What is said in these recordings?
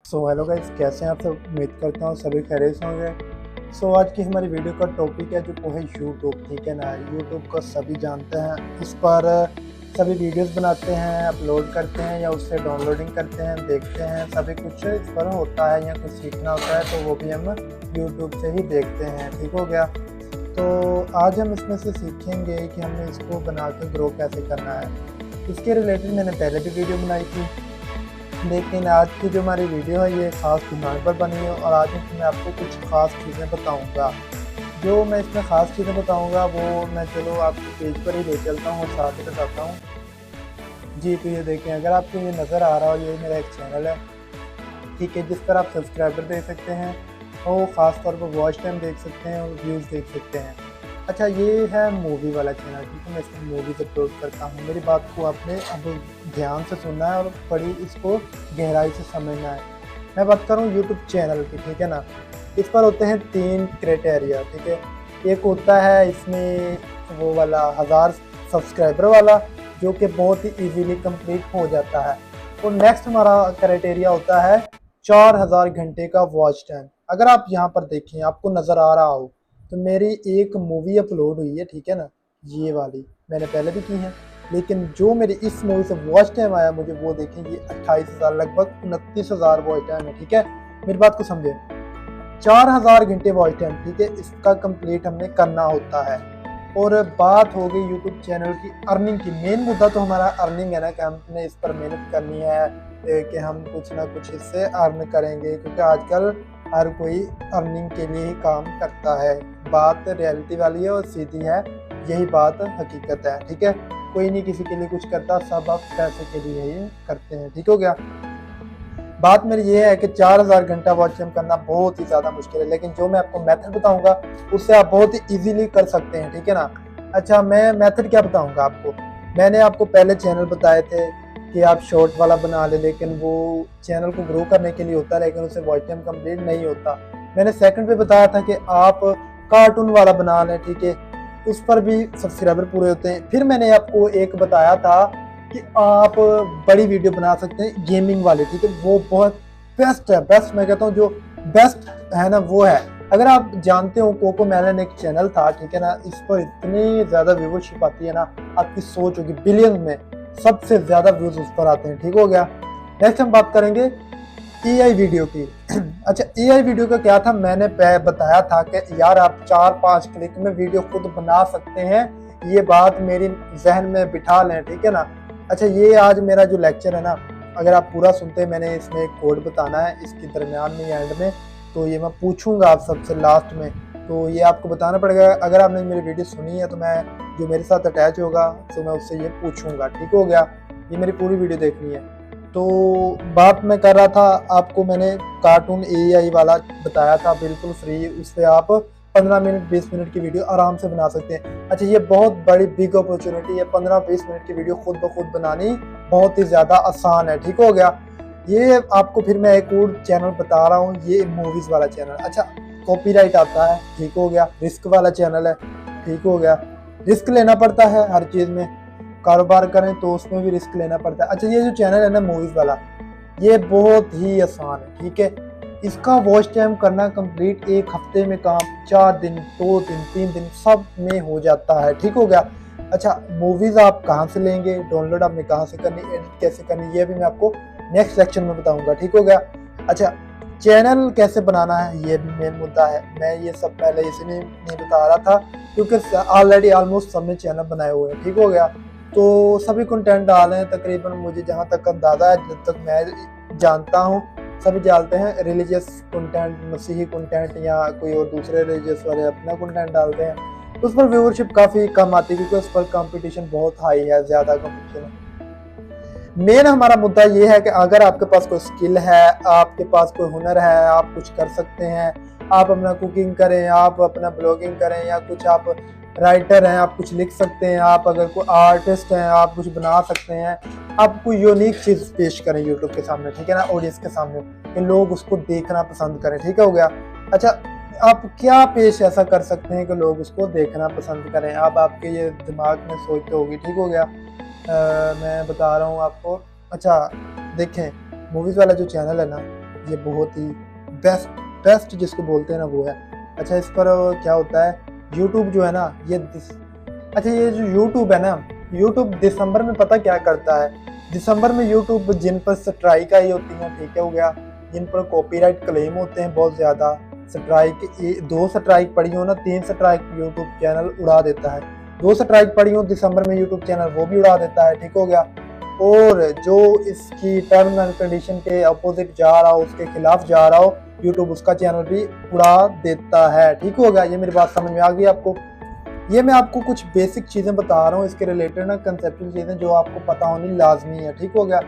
Hello guys, कैसे हैं आप सब। उम्मीद करता हूँ सभी खैरियत से होंगे। आज की हमारी वीडियो का टॉपिक है जो वो है यूट्यूब। ठीक है ना, यूट्यूब को सभी जानते हैं। इस पर सभी वीडियोस बनाते हैं, अपलोड करते हैं या उससे डाउनलोडिंग करते हैं, देखते हैं। सभी कुछ इस पर होता है या कुछ सीखना होता है तो वो भी हम यूट्यूब से ही देखते हैं। ठीक हो गया। तो आज हम इसमें से सीखेंगे कि हमें इसको बना के ग्रो कैसे करना है। इसके रिलेटेड मैंने पहले भी वीडियो बनाई थी, लेकिन आज की जो हमारी वीडियो है ये ख़ास डिमांड पर बनी है और आज मैं आपको कुछ ख़ास चीज़ें बताऊंगा। जो मैं इसमें ख़ास चीज़ें बताऊंगा वो मैं चलो आपके पेज पर ही ले चलता हूँ और साथ ही बताता हूँ। जी, तो ये देखें, अगर आपको ये नज़र आ रहा हो, ये मेरा एक चैनल है, ठीक है, जिस पर आप सब्सक्राइबर देख सकते हैं और ख़ास तौर पर वॉच टाइम देख सकते हैं और व्यूज़ देख सकते हैं। अच्छा, ये है मूवी वाला चैनल। ठीक है, मैं इसमें मूवीज़ अपलोड करता हूँ। मेरी बात को आपने अब ध्यान से सुनना है और बड़ी इसको गहराई से समझना है। मैं बात करूँ यूट्यूब चैनल की, ठीक है ना। इस पर होते हैं 3 क्राइटेरिया। ठीक है, एक होता है इसमें वो वाला 1000 सब्सक्राइबर वाला, जो कि बहुत ही इजीली कंप्लीट हो जाता है। और नेक्स्ट हमारा क्राइटेरिया होता है 4000 घंटे का वॉच टाइम। अगर आप यहाँ पर देखें, आपको नज़र आ रहा हो, तो मेरी एक मूवी अपलोड हुई है, ठीक है ना, ये वाली मैंने पहले भी की है, लेकिन जो मेरी इस मूवी से वॉच टाइम आया मुझे, वो देखें, ये 28,000, लगभग 29,000 वॉच टाइम है। ठीक है, मेरी बात को समझे, 4000 घंटे वॉच टाइम, ठीक है, इसका कंप्लीट हमने करना होता है। और बात हो गई यूट्यूब चैनल की अर्निंग की। मेन मुद्दा तो हमारा अर्निंग है ना, कि हमने इस पर मेहनत करनी है, कि हम कुछ ना कुछ इससे अर्न करेंगे, क्योंकि आजकल हर कोई अर्निंग के लिए ही काम करता है। बात रियलिटी वाली है और सीधी है, यही बात हकीकत है। ठीक है, कोई नहीं किसी के लिए कुछ करता, सब आप पैसे के लिए ही करते हैं। ठीक हो गया। बात मेरी ये है कि 4000 घंटा वॉच टाइम करना बहुत ही ज़्यादा मुश्किल है, लेकिन जो मैं आपको मेथड बताऊंगा उससे आप बहुत ही इजीली कर सकते हैं। ठीक है ना। अच्छा, मैं मेथड क्या बताऊंगा आपको। मैंने आपको पहले चैनल बताए थे कि आप शॉर्ट वाला बना ले, लेकिन वो चैनल को ग्रो करने के लिए होता है, लेकिन उससे वॉच टाइम कंप्लीट नहीं होता। मैंने सेकंड पे बताया था कि आप कार्टून वाला बना लें, ठीक है, उस पर भी सब्सक्राइबर पूरे होते हैं। फिर मैंने आपको एक बताया था कि आप बड़ी वीडियो बना सकते हैं गेमिंग वाले, ठीक है, वो बहुत बेस्ट है। बेस्ट मैं कहता हूँ, जो बेस्ट है ना वो है। अगर आप जानते हो, कोको मेलन एक चैनल था, ठीक है ना, इस पर इतनी ज़्यादा व्यूवरशिप आती है ना, आपकी सोच होगी बिलियन में सबसे ज़्यादा व्यूज़ उस पर आते हैं। ठीक हो गया। नेक्स्ट हम बात करेंगे एआई वीडियो की। अच्छा, एआई वीडियो का क्या था, मैंने बताया था कि यार आप 4-5 क्लिक में वीडियो खुद बना सकते हैं। ये बात मेरी जहन में बिठा लें, ठीक है ना। अच्छा, ये आज मेरा जो लेक्चर है ना, अगर आप पूरा सुनते हैं, मैंने इसमें एक कोड बताना है इसके दरमियान में, एंड में, तो ये मैं पूछूंगा आप सबसे लास्ट में, तो ये आपको बताना पड़ेगा। अगर आपने मेरी वीडियो सुनी है तो मैं, जो मेरे साथ अटैच होगा, तो मैं उससे ये पूछूंगा। ठीक हो गया। ये मेरी पूरी वीडियो देखनी है। तो बात मैं कर रहा था, आपको मैंने कार्टून एआई वाला बताया था, बिल्कुल फ्री। उससे आप 15 मिनट 20 मिनट की वीडियो आराम से बना सकते हैं। अच्छा, ये बहुत बड़ी बिग अपॉर्चुनिटी है। 15-20 मिनट की वीडियो खुद ब खुद बनानी बहुत ही ज़्यादा आसान है। ठीक हो गया। ये आपको फिर मैं एक और चैनल बता रहा हूँ, ये मूवीज़ वाला चैनल। अच्छा, कॉपीराइट आता है, ठीक हो गया। रिस्क वाला चैनल है, ठीक हो गया। रिस्क लेना पड़ता है हर चीज़ में, कारोबार करें तो उसमें भी रिस्क लेना पड़ता है। अच्छा, ये जो चैनल है ना मूवीज़ वाला, ये बहुत ही आसान है, ठीक है। इसका वॉच टाइम करना कंप्लीट 1 हफ्ते में काम, 4 दिन, 2 दिन, 3 दिन सब में हो जाता है। ठीक हो गया। अच्छा, मूवीज़ आप कहाँ से लेंगे, डाउनलोड आपने कहाँ से करनी, एडिट कैसे करनी, ये भी मैं आपको नेक्स्ट सेक्शन में बताऊंगा। ठीक हो गया। अच्छा, चैनल कैसे बनाना है, ये भी मेन मुद्दा है। मैं ये सब पहले इसलिए नहीं बता रहा था क्योंकि ऑलरेडी ऑलमोस्ट सबने चैनल बनाए हुए हैं। ठीक हो गया। तो सभी कंटेंट डाले हैं तकरीबन, मुझे जहाँ तक अंदाज़ा है, जब तक मैं जानता हूँ, सभी डालते हैं रिलीजियस कंटेंट, मसीही कंटेंट, या कोई और दूसरे रिलीजियस वाले अपना कंटेंट डालते हैं। तो उस पर व्यूअरशिप काफ़ी कम आती है, क्योंकि उस पर कंपटीशन बहुत हाई है, ज़्यादा कंपटीशन है। मेन हमारा मुद्दा ये है कि अगर आपके पास कोई स्किल है, आपके पास कोई हुनर है, आप कुछ कर सकते हैं, आप अपना कुकिंग करें, आप अपना ब्लॉगिंग करें, या कुछ आप राइटर हैं, आप कुछ लिख सकते हैं, आप अगर कोई आर्टिस्ट हैं, आप कुछ बना सकते हैं, आप कोई यूनिक चीज़ पेश करें यूट्यूब के सामने, ठीक है ना, ऑडियंस के सामने, कि लोग उसको देखना पसंद करें। ठीक हो गया। अच्छा, आप क्या पेश ऐसा कर सकते हैं कि लोग उसको देखना पसंद करें, आप आपके ये दिमाग में सोचते होगी। ठीक हो गया। मैं बता रहा हूँ आपको। अच्छा, देखें, मूवीज़ वाला जो चैनल है ना, ये बहुत ही बेस्ट जिसको बोलते हैं ना वो है। अच्छा, इस पर क्या होता है, यूट्यूब जो है ना ये जो यूट्यूब है ना, यूट्यूब दिसंबर में पता क्या करता है, दिसंबर में यूट्यूब जिन पर स्ट्राइक आई होती है, ठीक है हो गया, जिन पर कॉपीराइट क्लेम होते हैं बहुत ज़्यादा, स्ट्राइक 2 स्ट्राइक पड़ी हो ना, 3 स्ट्राइक यूट्यूब चैनल उड़ा देता है, 2 स्ट्राइक पड़ी हो दिसंबर में यूट्यूब चैनल वो भी उड़ा देता है, ठीक हो गया। और जो इसकी टर्म एंड कंडीशन के अपोजिट जा रहा हो, उसके खिलाफ जा रहा हो, यूट्यूब उसका चैनल भी उड़ा देता है, ठीक हो गया। ये मेरी बात समझ में आ गई आपको। ये मैं आपको कुछ बेसिक चीज़ें बता रहा हूँ, इसके रिलेटेड ना कंसेप्चुअल चीज़ें जो आपको पता होनी लाजमी है, ठीक हो गया।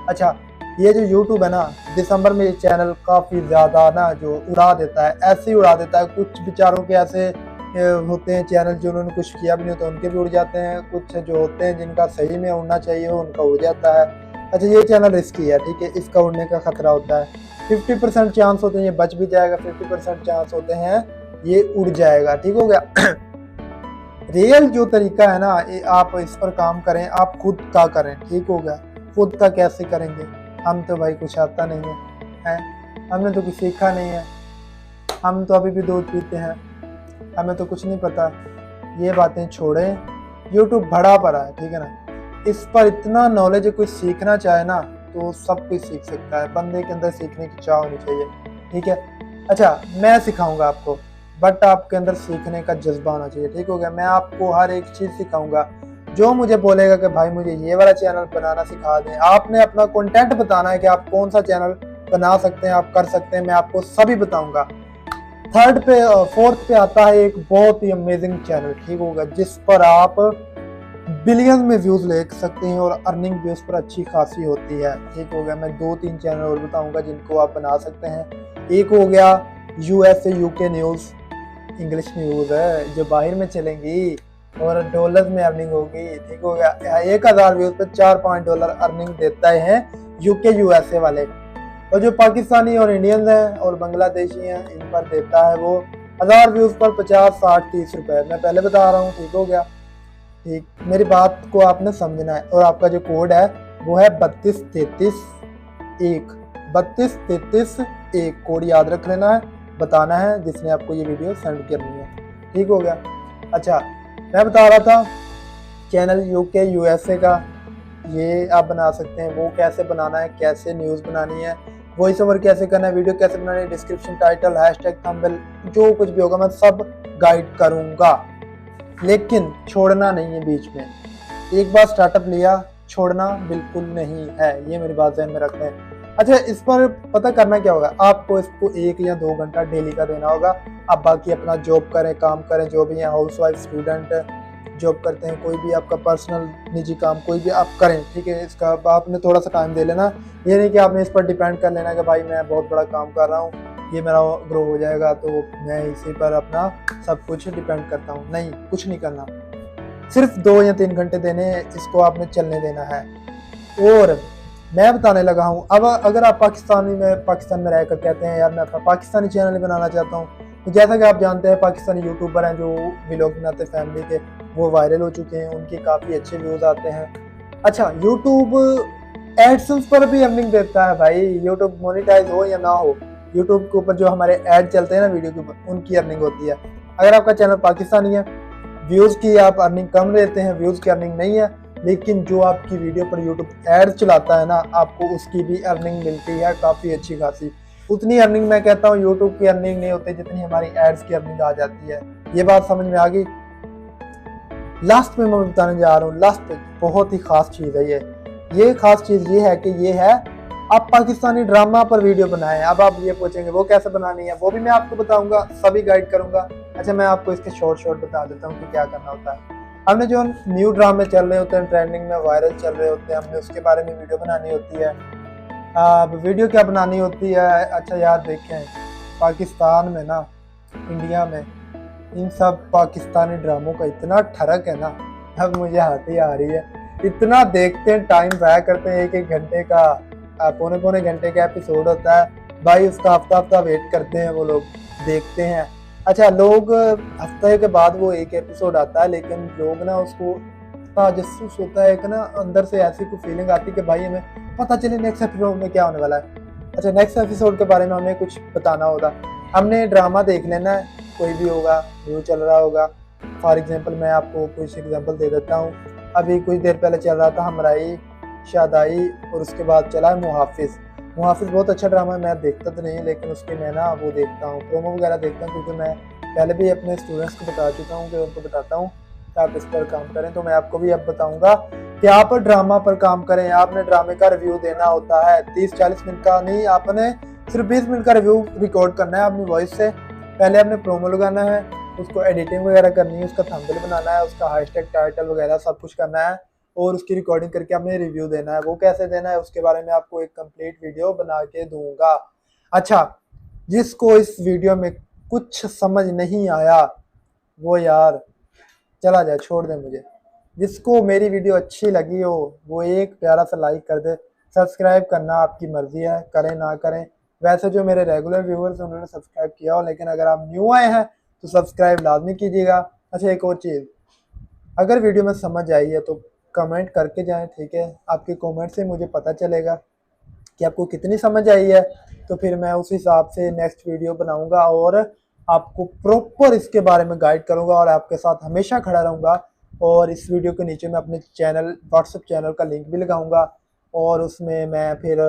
अच्छा, ये जो यूट्यूब है ना, दिसंबर में ये चैनल काफ़ी ज़्यादा ना जो उड़ा देता है, ऐसे ही उड़ा देता है। कुछ बेचारों के ऐसे होते हैं चैनल जिन्होंने कुछ किया भी नहीं होता, उनके भी उड़ जाते हैं। कुछ जो होते हैं जिनका सही में उड़ना चाहिए वो उनका उड़ जाता है। अच्छा, ये चैनल रिस्की है, ठीक है, इसका उड़ने का खतरा होता है। 50% चांस होते हैं ये बच भी जाएगा, 50% चांस होते हैं ये उड़ जाएगा, ठीक हो गया। रियल जो तरीका है ना, आप इस पर काम करें, आप खुद का करें, ठीक हो गया। खुद का कैसे करेंगे, हम तो भाई कुछ आता नहीं है, हमने तो कुछ सीखा नहीं है, हम तो अभी भी दूध पीते हैं, हमें तो कुछ नहीं पता। ये बातें छोड़ें, यूट्यूब बड़ा पड़ा है, ठीक है ना, इस पर इतना नॉलेज है, कोई सीखना चाहे ना तो सब कुछ सीख सकता है, बंदे के अंदर सीखने की चाह होनी चाहिए, ठीक है। अच्छा, मैं सिखाऊंगा आपको, बट आपके अंदर सीखने का जज्बा होना चाहिए, ठीक हो गया। मैं आपको हर एक चीज़ सिखाऊंगा, जो मुझे बोलेगा कि भाई मुझे ये वाला चैनल बनाना सिखा दें, आपने अपना कंटेंट बताना है कि आप कौन सा चैनल बना सकते हैं, आप कर सकते हैं, मैं आपको सभी बताऊंगा। फोर्थ पे आता है एक बहुत ही अमेजिंग चैनल, ठीक होगा, जिस पर आप बिलियन में व्यूज ले सकते हैं और अर्निंग भी उस पर अच्छी खासी होती है, ठीक हो गया। मैं 2-3 चैनल और बताऊंगा जिनको आप बना सकते हैं। एक हो गया USA UK news, English news है जो बाहर में चलेंगी और डॉलर में अर्निंग होगी, ठीक हो गया। 1000 व्यूज पे $4-5 अर्निंग देता है UK USA वाले। और जो पाकिस्तानी और इंडियन हैं और बांग्लादेशी हैं, इन पर देता है वो 1000 व्यूज पर 50, 60, 30 रुपए। मैं पहले बता रहा हूँ, ठीक हो गया, ठीक। मेरी बात को आपने समझना है। और आपका जो कोड है वो है 3233-1, 3233-1 कोड याद रख लेना है, बताना है जिसने आपको ये वीडियो सेंड करनी है, ठीक हो गया। अच्छा, मैं बता रहा था चैनल UK USA का, ये आप बना सकते हैं। वो कैसे बनाना है, कैसे न्यूज़ बनानी है, वॉइस ओवर कैसे करना है, वीडियो कैसे बनानी है, डिस्क्रिप्शन, टाइटल, हैशटैग, थंबनेल, जो कुछ भी होगा मैं सब गाइड करूँगा, लेकिन छोड़ना नहीं है बीच में। एक बार स्टार्टअप लिया, छोड़ना बिल्कुल नहीं है, ये मेरी बात ध्यान में रखना है। अच्छा, इस पर पता करना क्या होगा, आपको इसको 1 या 2 घंटा डेली का देना होगा। आप बाकी अपना जॉब करें, काम करें, जो भी है, हाउस वाइफ, स्टूडेंट, जॉब करते हैं, कोई भी आपका पर्सनल निजी काम कोई भी आप करें, ठीक है। इसका आपने थोड़ा सा टाइम दे लेना, ये नहीं कि आपने इस पर डिपेंड कर लेना कि भाई मैं बहुत बड़ा काम कर रहा हूँ, ये मेरा ग्रो हो जाएगा तो मैं इसी पर अपना सब कुछ डिपेंड करता हूँ। नहीं, कुछ नहीं करना, सिर्फ 2 या 3 घंटे देने, इसको आपने चलने देना है। और मैं बताने लगा हूँ, अब अगर आप पाकिस्तान में रहकर कहते हैं यार मैं अपना पाकिस्तानी चैनल बनाना चाहता हूँ, तो जैसा कि आप जानते हैं पाकिस्तानी यूट्यूबर हैं जो व्लॉग बनाते हैं फैमिली के, वो वायरल हो चुके हैं, उनके काफ़ी अच्छे व्यूज़ आते हैं। अच्छा, यूट्यूब एडसेंस पर भी अर्निंग देता है भाई, यूट्यूब मोनेटाइज हो या ना हो, यूट्यूब के ऊपर जो हमारे ऐड चलते हैं ना वीडियो के ऊपर, उनकी अर्निंग होती है। अगर आपका चैनल पाकिस्तानी है, व्यूज़ की आप अर्निंग कम लेते हैं, व्यूज़ की अर्निंग नहीं है, लेकिन जो आपकी वीडियो पर यूट्यूब ऐड चलाता है ना, आपको उसकी भी अर्निंग मिलती है काफ़ी अच्छी खासी। उतनी अर्निंग मैं कहता हूँ यूट्यूब की अर्निंग नहीं होती जितनी हमारी एड्स की अर्निंग आ जाती है। ये बात समझ में आ गई। लास्ट में मैं बताने जा रहा हूँ, लास्ट बहुत ही खास चीज़ है ये खास चीज़ ये है कि ये है आप पाकिस्तानी ड्रामा पर वीडियो बनाएं। अब आप ये पूछेंगे वो कैसे बनानी है, वो भी मैं आपको बताऊंगा, सभी गाइड करूंगा। अच्छा, मैं आपको इसके शॉर्ट बता देता हूँ कि क्या करना होता है। हमने जो न्यू ड्रामे चल रहे होते हैं, ट्रेंडिंग में वायरल चल रहे होते हैं, हमने उसके बारे में वीडियो बनानी होती है। अब वीडियो क्या बनानी होती है, अच्छा यार देखें, पाकिस्तान में ना, इंडिया में इन सब पाकिस्तानी ड्रामों का इतना ठरक है ना, अब मुझे हंसी आ रही है। इतना देखते हैं, टाइम ज़ाया करते हैं, 1-1 घंटे का, पौने घंटे का एपिसोड होता है भाई, उसका हफ्ता वेट करते हैं वो लोग, देखते हैं। अच्छा, लोग हफ्ते के बाद वो एक एपिसोड आता है, लेकिन लोग ना उसको ताजस्सुस होता है, एक ना अंदर से ऐसी कोई फीलिंग आती है कि भाई हमें पता चले नेक्स्ट एपिसोड में क्या होने वाला है। अच्छा, नेक्स्ट एपिसोड के बारे में हमें कुछ बताना होगा। हमने ड्रामा देख लेना है, कोई भी होगा, जो चल रहा होगा। फॉर एग्जांपल मैं आपको कुछ एग्जांपल दे देता हूँ। अभी कुछ देर पहले चल रहा था हमराई शादाई, और उसके बाद चला है मुहाफिज। मुहाफिज बहुत अच्छा ड्रामा है, मैं देखता तो नहीं लेकिन उसकी मैं ना वो देखता हूँ, प्रोमो वगैरह देखता हूँ, क्योंकि मैं पहले भी अपने स्टूडेंट्स को बता चुका हूँ कि उनको बताता हूँ कि आप इस पर काम करें। तो मैं आपको भी अब बताऊंगा कि आप ड्रामा पर काम करें। आपने ड्रामे का रिव्यू देना होता है 30-40 मिनट का नहीं, आपने सिर्फ 20 मिनट का रिव्यू रिकॉर्ड करना है अपनी वॉइस से। पहले आपने प्रोमो लगाना है, उसको एडिटिंग वगैरह करनी है, उसका थंबनेल बनाना है, उसका हैशटैग टाइटल वगैरह सब कुछ करना है, और उसकी रिकॉर्डिंग करके आपने रिव्यू देना है। वो कैसे देना है उसके बारे में आपको एक कंप्लीट वीडियो बना के दूंगा। अच्छा, जिसको इस वीडियो में कुछ समझ नहीं आया वो यार चला जाए, छोड़ दे मुझे। जिसको मेरी वीडियो अच्छी लगी हो वो एक प्यारा सा लाइक कर दे। सब्सक्राइब करना आपकी मर्जी है, करें ना करें। वैसे जो मेरे रेगुलर व्यूअर्स उन्होंने सब्सक्राइब किया हो, लेकिन अगर आप न्यू आए हैं तो सब्सक्राइब लाजमी कीजिएगा। अच्छा, एक और चीज़, अगर वीडियो में समझ आई है तो कमेंट करके जाएं, ठीक है। आपके कमेंट से मुझे पता चलेगा कि आपको कितनी समझ आई है, तो फिर मैं उस हिसाब से नेक्स्ट वीडियो बनाऊंगा और आपको प्रॉपर इसके बारे में गाइड करूंगा और आपके साथ हमेशा खड़ा रहूंगा। और इस वीडियो के नीचे मैं अपने चैनल, व्हाट्सएप चैनल का लिंक भी लगाऊंगा, और उसमें मैं फिर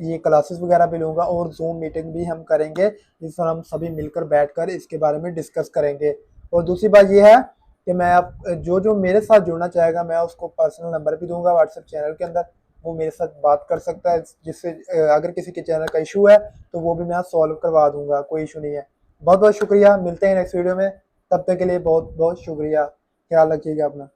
ये क्लासेस वगैरह भी लूँगा, और जूम मीटिंग भी हम करेंगे जिस पर हम सभी मिलकर बैठकर इसके बारे में डिस्कस करेंगे। और दूसरी बात ये है कि मैं आप जो जो मेरे साथ जुड़ना चाहेगा मैं उसको पर्सनल नंबर भी दूंगा व्हाट्सएप चैनल के अंदर, वो मेरे साथ बात कर सकता है, जिससे अगर किसी के चैनल का इशू है तो वो भी मैं सॉल्व करवा दूंगा, कोई इशू नहीं है। बहुत बहुत शुक्रिया, मिलते हैं नेक्स्ट वीडियो में, तब तक के लिए बहुत बहुत शुक्रिया, ख्याल रखिएगा अपना।